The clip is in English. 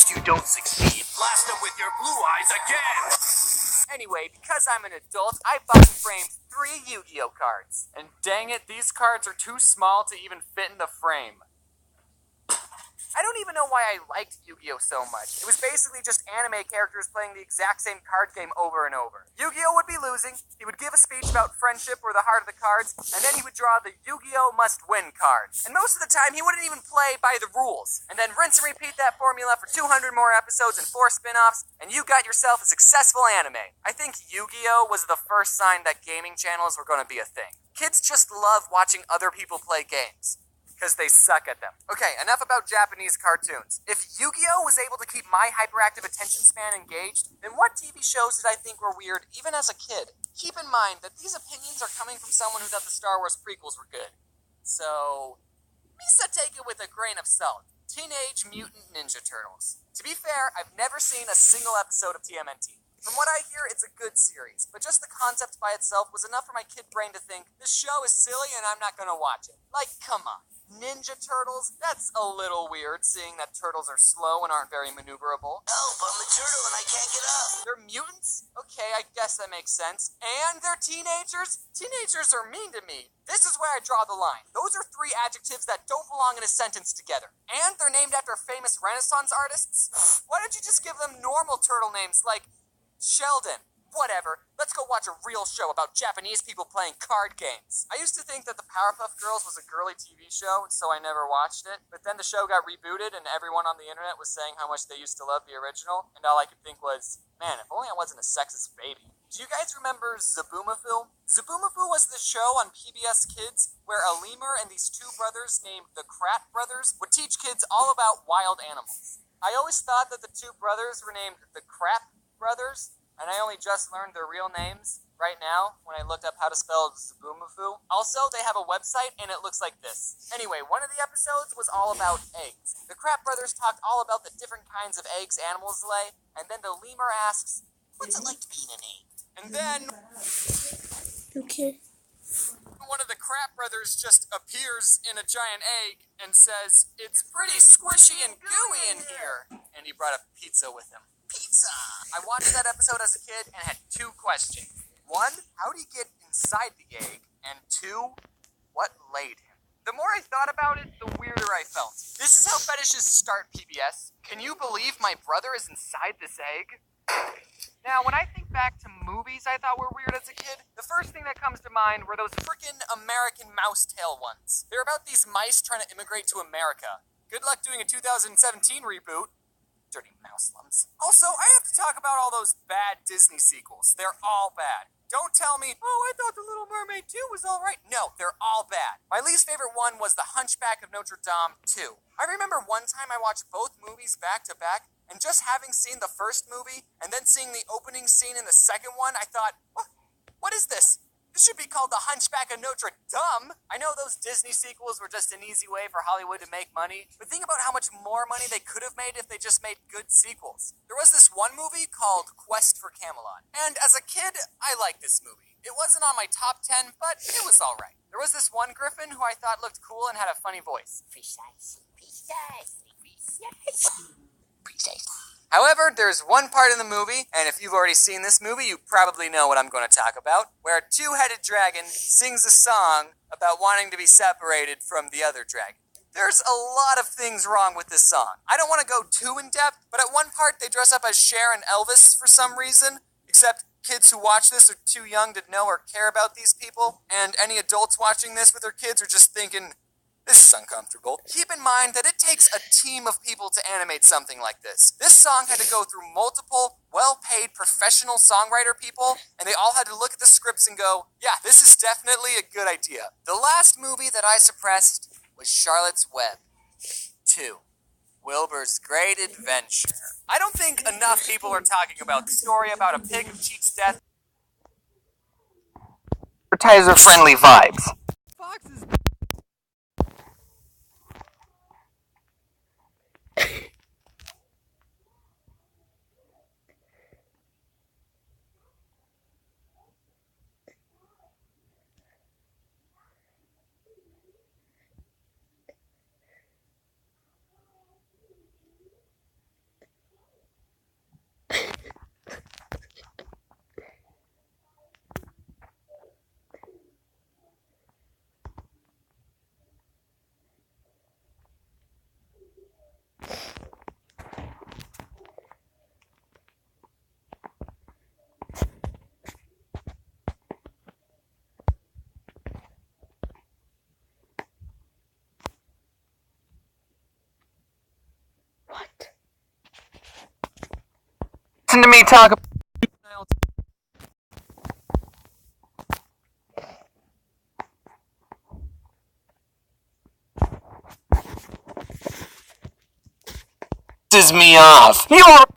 least you don't succeed. Blast them with your blue eyes again! Anyway, because I'm an adult, I bought and framed 3 Yu-Gi-Oh cards. And dang it, these cards are too small to even fit in the frame. I don't even know why I liked Yu-Gi-Oh so much. It was basically just anime characters playing the exact same card game over and over. Yu-Gi-Oh would be losing, he would give a speech about friendship or the heart of the cards, and then he would draw the Yu-Gi-Oh must-win cards. And most of the time, he wouldn't even play by the rules. And then rinse and repeat that formula for 200 more episodes and 4 spin-offs, and you got yourself a successful anime. I think Yu-Gi-Oh was the first sign that gaming channels were going to be a thing. Kids just love watching other people play games, because they suck at them. Okay, enough about Japanese cartoons. If Yu-Gi-Oh was able to keep my hyperactive attention span engaged, then what TV shows did I think were weird, even as a kid? Keep in mind that these opinions are coming from someone who thought the Star Wars prequels were good. So, Misa, take it with a grain of salt. Teenage Mutant Ninja Turtles. To be fair, I've never seen a single episode of TMNT. From what I hear, it's a good series, but just the concept by itself was enough for my kid brain to think, this show is silly and I'm not gonna watch it. Like, come on. Ninja Turtles? That's a little weird, seeing that turtles are slow and aren't very maneuverable. Help, I'm a turtle and I can't get up. They're mutants? Okay, I guess that makes sense. And they're teenagers? Teenagers are mean to me. This is where I draw the line. Those are 3 adjectives that don't belong in a sentence together. And they're named after famous Renaissance artists? Why don't you just give them normal turtle names like Sheldon? Whatever. Let's go watch a real show about Japanese people playing card games. I used to think that the Powerpuff Girls was a girly TV show, so I never watched it. But then the show got rebooted and everyone on the internet was saying how much they used to love the original. And all I could think was, man, if only I wasn't a sexist baby. Do you guys remember Zaboomafoo? Zaboomafoo was the show on PBS Kids where a lemur and these 2 brothers named the Krat Brothers would teach kids all about wild animals. I always thought that the 2 brothers were named the Crap Brothers, and I only just learned their real names right now when I looked up how to spell Zaboomafoo. Also, they have a website and it looks like this. Anyway, one of the episodes was all about eggs. The Crap Brothers talked all about the different kinds of eggs animals lay, and then the lemur asks, what's it like to be in an egg? And then Okay. one of the Crap Brothers just appears in a giant egg and says, it's pretty squishy and gooey in here. And he brought a pizza with him. Pizza! I watched that episode as a kid and had 2 questions. 1, how did he get inside the egg? And 2, what laid him? The more I thought about it, the weirder I felt. This is how fetishes start, PBS. Can you believe my brother is inside this egg? Now, when I think back to movies I thought were weird as a kid, the first thing that comes to mind were those frickin' American Mousetail ones. They're about these mice trying to immigrate to America. Good luck doing a 2017 reboot. Dirty mouse lumps. Also, I have to talk about all those bad Disney sequels. They're all bad. Don't tell me, oh, I thought The Little Mermaid 2 was alright. No, they're all bad. My least favorite one was The Hunchback of Notre Dame 2. I remember one time I watched both movies back to back, and just having seen the first movie, and then seeing the opening scene in the second one, I thought, what is this? This should be called The Hunchback of Notre Dame. I know those Disney sequels were just an easy way for Hollywood to make money, but think about how much more money they could have made if they just made good sequels. There was this one movie called Quest for Camelot, and as a kid, I liked this movie. It wasn't on my top 10, but it was alright. There was this one Griffin who I thought looked cool and had a funny voice. Precisely. However, there's one part in the movie, and if you've already seen this movie, you probably know what I'm going to talk about, where a 2-headed dragon sings a song about wanting to be separated from the other dragon. There's a lot of things wrong with this song. I don't want to go too in-depth, but at one part they dress up as Cher and Elvis for some reason, except kids who watch this are too young to know or care about these people, and any adults watching this with their kids are just thinking, this is uncomfortable. Keep in mind that it takes a team of people to animate something like this. This song had to go through multiple, well-paid professional songwriter people, and they all had to look at the scripts and go, yeah, this is definitely a good idea. The last movie that I suppressed was Charlotte's Web 2. Wilbur's Great Adventure. I don't think enough people are talking about the story about a pig who cheats death. Advertiser-friendly vibes. Fox is listen to me talk. Pisses me off. You're